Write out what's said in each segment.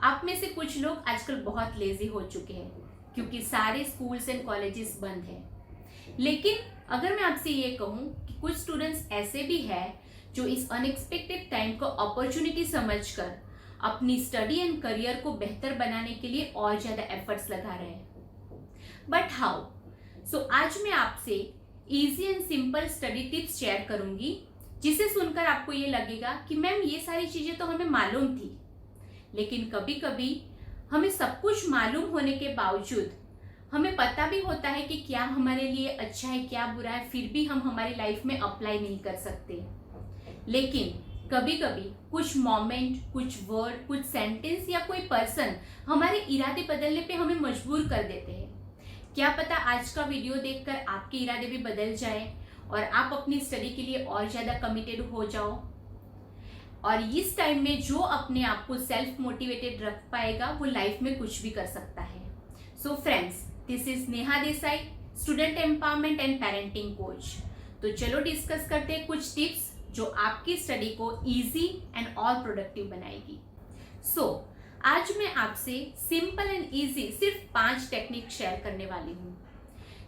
आप में से कुछ लोग आजकल बहुत लेजी हो चुके हैं क्योंकि सारे स्कूल्स एंड कॉलेजेस बंद हैं। लेकिन अगर मैं आपसे ये कहूँ कि कुछ स्टूडेंट्स ऐसे भी हैं जो इस अनएक्सपेक्टेड टाइम को अपॉर्चुनिटी समझकर अपनी स्टडी एंड करियर को बेहतर बनाने के लिए और ज़्यादा एफर्ट्स लगा रहे हैं। But how? आज मैं आपसे easy and simple study tips share करूंगी जिसे सुनकर आपको ये लगेगा कि मैम ये सारी चीज़ें तो हमें मालूम थी, लेकिन कभी कभी हमें सब कुछ मालूम होने के बावजूद हमें पता भी होता है कि क्या हमारे लिए अच्छा है क्या बुरा है, फिर भी हम हमारी लाइफ में अप्लाई नहीं कर सकते। लेकिन कभी कभी कुछ मोमेंट, कुछ वर्ड, कुछ सेंटेंस या कोई पर्सन हमारे इरादे बदलने पे हमें मजबूर कर देते हैं। क्या पता आज का वीडियो देखकर आपके इरादे भी बदल जाए और आप अपनी स्टडी के लिए और ज़्यादा कमिटेड हो जाओ। और इस टाइम में जो अपने आप को सेल्फ मोटिवेटेड रख पाएगा वो लाइफ में कुछ भी कर सकता है। So friends, this is Neha Desai, student empowerment and parenting coach. तो चलो डिस्कस करते हैं कुछ टिप्स जो आपकी स्टडी को इजी एंड और प्रोडक्टिव बनाएगी। आज मैं आपसे सिंपल एंड इजी सिर्फ 5 टेक्निक शेयर करने वाली हूँ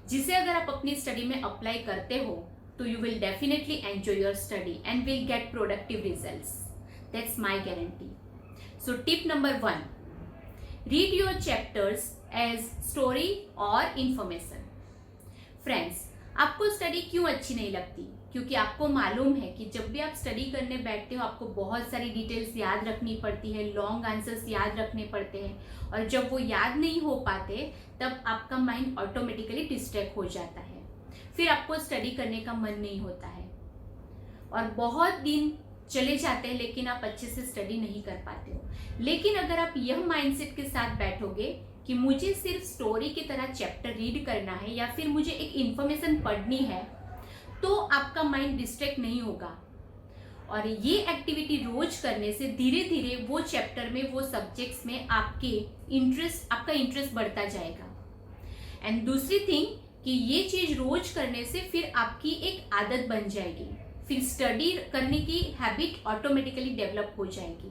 जिसे अगर आप अपनी स्टडी में अप्लाई करते हो तो you will definitely enjoy your study and will get productive results. That's my guarantee. Tip number 1, read your chapters as story और इंफॉर्मेशन। फ्रेंड्स, आपको स्टडी क्यों अच्छी नहीं लगती? क्योंकि आपको मालूम है कि जब भी आप स्टडी करने बैठते हो आपको बहुत सारी डिटेल्स याद रखनी पड़ती है, लॉन्ग आंसर्स याद रखने पड़ते हैं, और जब वो याद नहीं हो पाते तब आपका माइंड ऑटोमेटिकली डिस्ट्रैक्ट हो जाता है, फिर आपको स्टडी करने का मन नहीं होता है और बहुत दिन चले जाते हैं लेकिन आप अच्छे से स्टडी नहीं कर पाते हो। लेकिन अगर आप यह माइंडसेट के साथ बैठोगे कि मुझे सिर्फ स्टोरी की तरह चैप्टर रीड करना है या फिर मुझे एक इंफॉर्मेशन पढ़नी है, तो आपका माइंड डिस्ट्रैक्ट नहीं होगा और ये एक्टिविटी रोज करने से धीरे धीरे वो चैप्टर में, वो सब्जेक्ट्स में आपका इंटरेस्ट बढ़ता जाएगा। एंड दूसरी थिंग कि ये चीज रोज करने से फिर आपकी एक आदत बन जाएगी, फिर स्टडी करने की हैबिट ऑटोमेटिकली डेवलप हो जाएगी।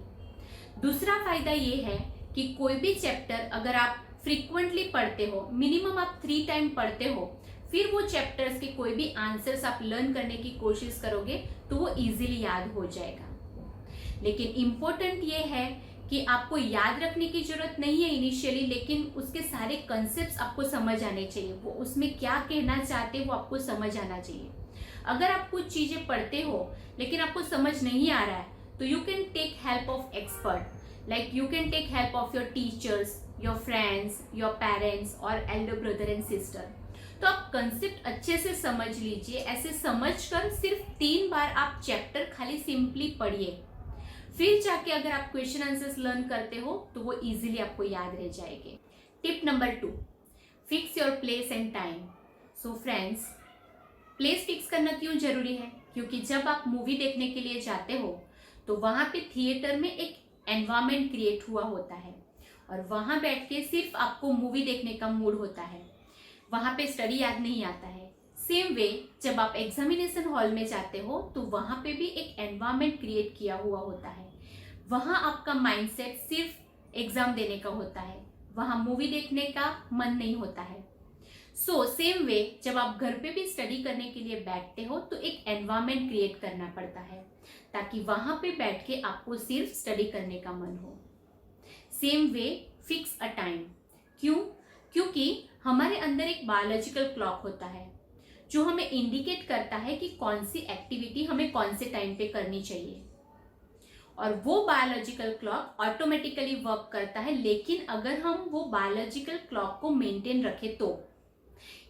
दूसरा फायदा ये है कि कोई भी चैप्टर अगर आप फ्रीक्वेंटली पढ़ते हो, मिनिमम आप 3 टाइम पढ़ते हो, फिर वो चैप्टर्स के कोई भी आंसर्स आप लर्न करने की कोशिश करोगे तो वो इजीली याद हो जाएगा। लेकिन इम्पोर्टेंट ये है कि आपको याद रखने की जरूरत नहीं है इनिशियली, लेकिन उसके सारे कंसेप्ट्स आपको समझ आने चाहिए, वो उसमें क्या कहना चाहते हैं वो आपको समझ आना चाहिए। अगर आप कुछ चीजें पढ़ते हो लेकिन आपको समझ नहीं आ रहा है तो you can take help of expert, like you can take help of your teachers, your friends, your parents और एल्डर ब्रदर एंड सिस्टर। तो आप कंसेप्ट अच्छे से समझ लीजिए। ऐसे समझकर सिर्फ 3 बार आप चैप्टर खाली सिंपली पढ़िए, फिर जाके अगर आप क्वेश्चन आंसर्स लर्न करते हो तो वो इजीली आपको याद रह जाएंगे। Tip number 2, fix your place and time. Friends, place fix करना क्यों जरूरी है? क्योंकि जब आप मूवी देखने के लिए जाते हो तो वहां पे थिएटर में एक एनवायरमेंट क्रिएट हुआ होता है और वहां बैठ के सिर्फ आपको मूवी देखने का मूड होता है, वहां पे स्टडी याद नहीं आता है। सेम वे जब आप एग्जामिनेशन हॉल में जाते हो तो वहां पे भी एक एनवायरमेंट क्रिएट किया हुआ होता है, वहां आपका माइंडसेट सिर्फ एग्जाम देने का होता है, वहां मूवी देखने का मन नहीं होता है। सेम वे जब आप घर पे भी स्टडी करने के लिए बैठते हो तो एक एनवायरमेंट क्रिएट करना पड़ता है ताकि वहां पे बैठ के आपको सिर्फ स्टडी करने का मन हो। Same way fix a time. क्यों? क्योंकि हमारे अंदर एक बायोलॉजिकल क्लॉक होता है जो हमें इंडिकेट करता है कि कौन सी एक्टिविटी हमें कौन से टाइम पे करनी चाहिए, और वो बायोलॉजिकल क्लॉक ऑटोमेटिकली वर्क करता है। लेकिन अगर हम वो बायोलॉजिकल क्लॉक को मेंटेन रखें तो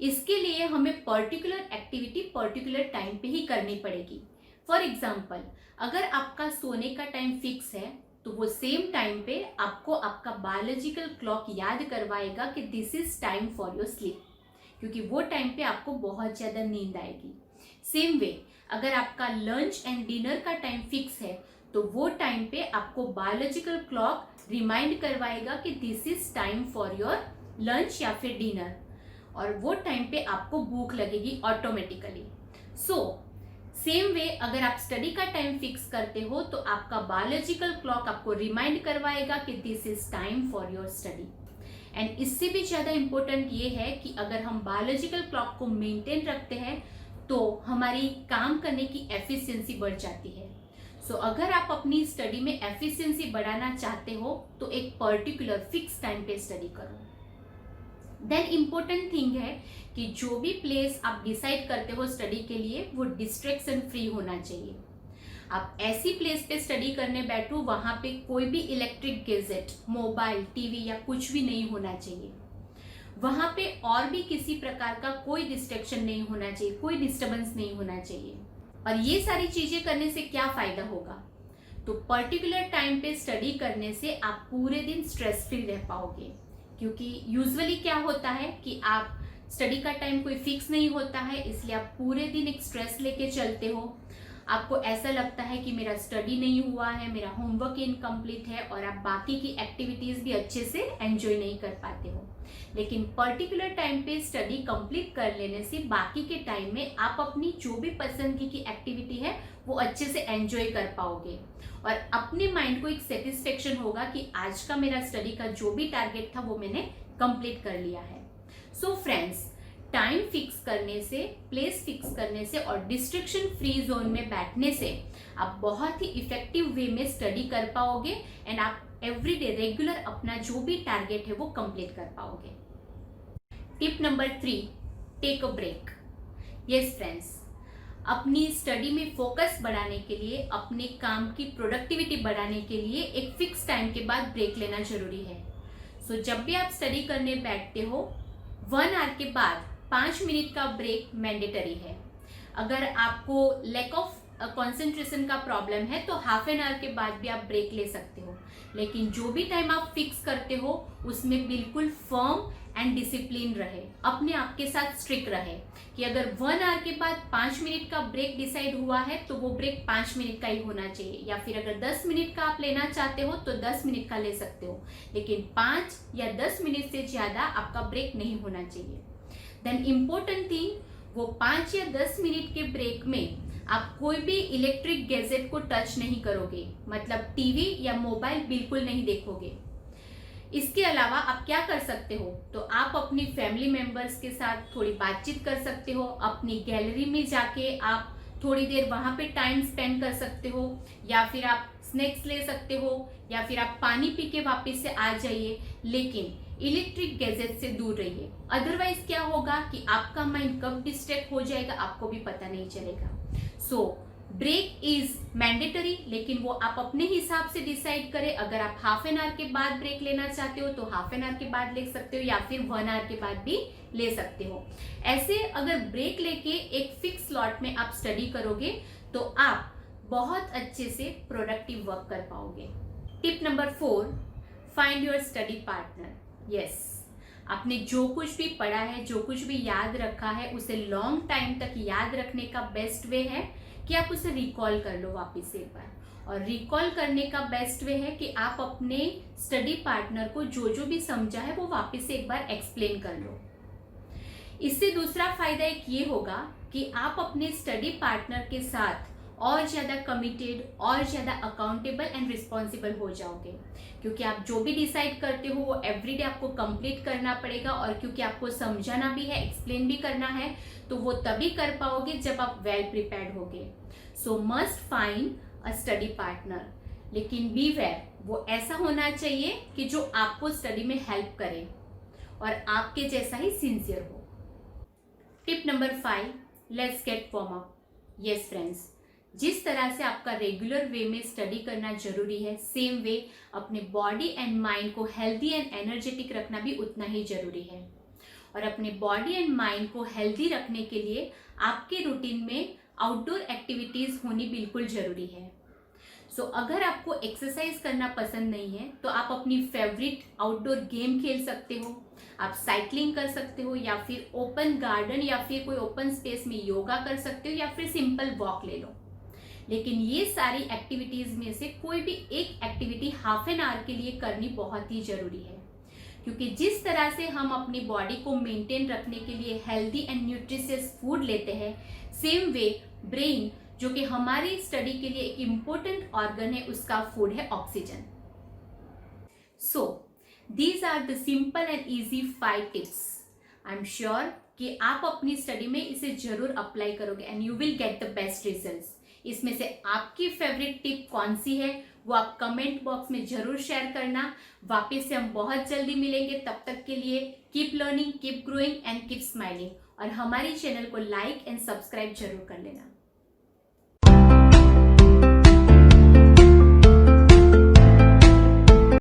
इसके लिए हमें पर्टिकुलर एक्टिविटी पर्टिकुलर टाइम पे ही करनी पड़ेगी। फॉर एग्जाम्पल, अगर आपका सोने का टाइम फिक्स है तो वो सेम टाइम पे आपको आपका बायोलॉजिकल क्लॉक याद करवाएगा कि this is time for your sleep, क्योंकि वो टाइम पे आपको बहुत ज़्यादा नींद आएगी। सेम वे अगर आपका लंच एंड डिनर का टाइम फिक्स है तो वो टाइम पे आपको बायोलॉजिकल क्लॉक रिमाइंड करवाएगा कि this is time for your lunch या फिर डिनर, और वो टाइम पे आपको भूख लगेगी ऑटोमेटिकली। सेम वे अगर आप स्टडी का टाइम फिक्स करते हो तो आपका बायोलॉजिकल क्लॉक आपको रिमाइंड करवाएगा कि this is time for your study. And इससे भी ज़्यादा इम्पोर्टेंट ये है कि अगर हम बायोलॉजिकल क्लॉक को मेंटेन रखते हैं तो हमारी काम करने की एफिशिएंसी बढ़ जाती है। सो अगर आप अपनी स्टडी में एफिशिएंसी बढ़ाना चाहते हो तो एक पर्टिकुलर फिक्स टाइम पे स्टडी करो। देन इम्पोर्टेंट थिंग है कि जो भी प्लेस आप डिसाइड करते हो स्टडी के लिए वो डिस्ट्रैक्शन फ्री होना चाहिए। आप ऐसी प्लेस पे स्टडी करने बैठो वहां पे कोई भी इलेक्ट्रिक गैजेट, मोबाइल, टीवी या कुछ भी नहीं होना चाहिए। वहां पे और भी किसी प्रकार का कोई डिस्ट्रैक्शन नहीं होना चाहिए, कोई डिस्टर्बेंस नहीं होना चाहिए। और ये सारी चीजें करने से क्या फायदा होगा, तो पर्टिकुलर टाइम पे स्टडी करने से आप पूरे दिन स्ट्रेस फ्री रह पाओगे। क्योंकि यूजुअली क्या होता है कि आप स्टडी का टाइम कोई फिक्स नहीं होता है, इसलिए आप पूरे दिन एक स्ट्रेस लेके चलते हो। आपको ऐसा लगता है कि मेरा स्टडी नहीं हुआ है, मेरा होमवर्क इनकम्प्लीट है, और आप बाकी की एक्टिविटीज भी अच्छे से एंजॉय नहीं कर पाते हो। लेकिन पर्टिकुलर टाइम पे स्टडी कंप्लीट कर लेने से बाकी के टाइम में आप अपनी जो भी पसंद की एक्टिविटी है वो अच्छे से एंजॉय कर पाओगे और अपने माइंड को एक सेटिस्फेक्शन होगा कि आज का मेरा स्टडी का जो भी टारगेट था वो मैंने कंप्लीट कर लिया है। सो फ्रेंड्स, टाइम फिक्स करने से, प्लेस फिक्स करने से और डिस्ट्रैक्शन फ्री जोन में बैठने से आप बहुत ही इफेक्टिव वे में स्टडी कर पाओगे एंड आप एवरीडे रेगुलर अपना जो भी टारगेट है वो कंप्लीट कर पाओगे। Tip number 3, take a break. Yes friends, अपनी स्टडी में फोकस बढ़ाने के लिए, अपने काम की प्रोडक्टिविटी बढ़ाने के लिए एक फिक्स टाइम के बाद ब्रेक लेना जरूरी है। सो जब भी आप स्टडी करने बैठते हो 1 आवर के बाद 5 मिनट का ब्रेक मैंडेटरी है। अगर आपको लैक ऑफ कंसंट्रेशन का प्रॉब्लम है तो हाफ एन आवर के बाद भी आप ब्रेक ले सकते हो। लेकिन जो भी टाइम आप फिक्स करते हो उसमें बिल्कुल फर्म एंड डिसिप्लिन रहे, अपने आप के साथ स्ट्रिक्ट रहे कि अगर 1 आवर के बाद 5 मिनट का ब्रेक डिसाइड हुआ है तो वो ब्रेक 5 मिनट का ही होना चाहिए, या फिर अगर 10 मिनट का आप लेना चाहते हो तो 10 मिनट का ले सकते हो, लेकिन 5 या 10 मिनट से ज़्यादा आपका ब्रेक नहीं होना चाहिए। देन इम्पोर्टेंट थिंग, वो 5 या 10 मिनट के ब्रेक में आप कोई भी इलेक्ट्रिक गैजेट को टच नहीं करोगे, मतलब टीवी या मोबाइल बिल्कुल नहीं देखोगे। इसके अलावा आप क्या कर सकते हो, तो आप अपनी फैमिली मेंबर्स के साथ थोड़ी बातचीत कर सकते हो, अपनी गैलरी में जाके आप थोड़ी देर वहां पे टाइम स्पेंड कर सकते हो, या फिर आप स्नैक्स ले सकते हो, या फिर आप पानी पी के वापस से आ जाइए, लेकिन इलेक्ट्रिक गैजेट से दूर रहिए। अदरवाइज क्या होगा कि आपका माइंड कब डिस्ट्रैक्ट हो जाएगा आपको भी पता नहीं चलेगा। सो ब्रेक इज मैंडेटरी, लेकिन वो आप अपने हिसाब से डिसाइड करें। अगर आप हाफ एन आवर के बाद ब्रेक लेना चाहते हो तो हाफ एन आवर के बाद ले सकते हो, या फिर 1 आवर के बाद भी ले सकते हो। ऐसे अगर ब्रेक लेके एक फिक्स स्लॉट में आप स्टडी करोगे तो आप बहुत अच्छे से प्रोडक्टिव वर्क कर पाओगे। Tip number 4, find your study partner. Yes, आपने जो कुछ भी पढ़ा है, जो कुछ भी याद रखा है, उसे लॉन्ग टाइम तक याद रखने का बेस्ट वे है कि आप उसे रिकॉल कर लो वापस एक बार। और रिकॉल करने का बेस्ट वे है कि आप अपने स्टडी पार्टनर को जो जो भी समझा है वो वापस से एक बार एक्सप्लेन कर लो। इससे दूसरा फायदा एक ये होगा कि आप अपने स्टडी पार्टनर के साथ और ज़्यादा कमिटेड और ज़्यादा अकाउंटेबल एंड रिस्पॉन्सिबल हो जाओगे, क्योंकि आप जो भी डिसाइड करते हो वो एवरीडे आपको कंप्लीट करना पड़ेगा, और क्योंकि आपको समझाना भी है, एक्सप्लेन भी करना है, तो वो तभी कर पाओगे जब आप वेल प्रिपेयर्ड होगे। सो must find a study partner, लेकिन बी वेयर, वो ऐसा होना चाहिए कि जो आपको स्टडी में हेल्प करे और आपके जैसा ही सिंसियर हो। Tip number 5, let's get warm up. Yes friends, जिस तरह से आपका रेगुलर वे में स्टडी करना जरूरी है, सेम वे अपने बॉडी एंड माइंड को हेल्दी एंड एनर्जेटिक रखना भी उतना ही जरूरी है। और अपने बॉडी एंड माइंड को हेल्दी रखने के लिए आपके रूटीन में आउटडोर एक्टिविटीज होनी बिल्कुल जरूरी है। सो अगर आपको एक्सरसाइज करना पसंद नहीं है तो आप अपनी फेवरेट आउटडोर गेम खेल सकते हो, आप साइकिलिंग कर सकते हो, या फिर ओपन गार्डन या फिर कोई ओपन स्पेस में योगा कर सकते हो, या फिर सिंपल वॉक ले लो। लेकिन ये सारी एक्टिविटीज में से कोई भी एक एक्टिविटी हाफ एन आवर के लिए करनी बहुत ही जरूरी है, क्योंकि जिस तरह से हम अपनी बॉडी को मेंटेन रखने के लिए हेल्दी एंड न्यूट्रिशियस फूड लेते हैं, सेम वे ब्रेन जो कि हमारी स्टडी के लिए एक इम्पोर्टेंट ऑर्गन है, उसका फूड है oxygen. So these are the simple and easy 5 tips. I am sure कि आप अपनी स्टडी में इसे जरूर अप्लाई करोगे and you will get the best results. इसमें से आपकी फेवरेट टिप कौन सी है वो आप कमेंट बॉक्स में जरूर शेयर करना। वापस से हम बहुत जल्दी मिलेंगे, तब तक के लिए keep learning, keep growing and keep smiling. और हमारी चैनल को लाइक एंड सब्सक्राइब जरूर कर लेना।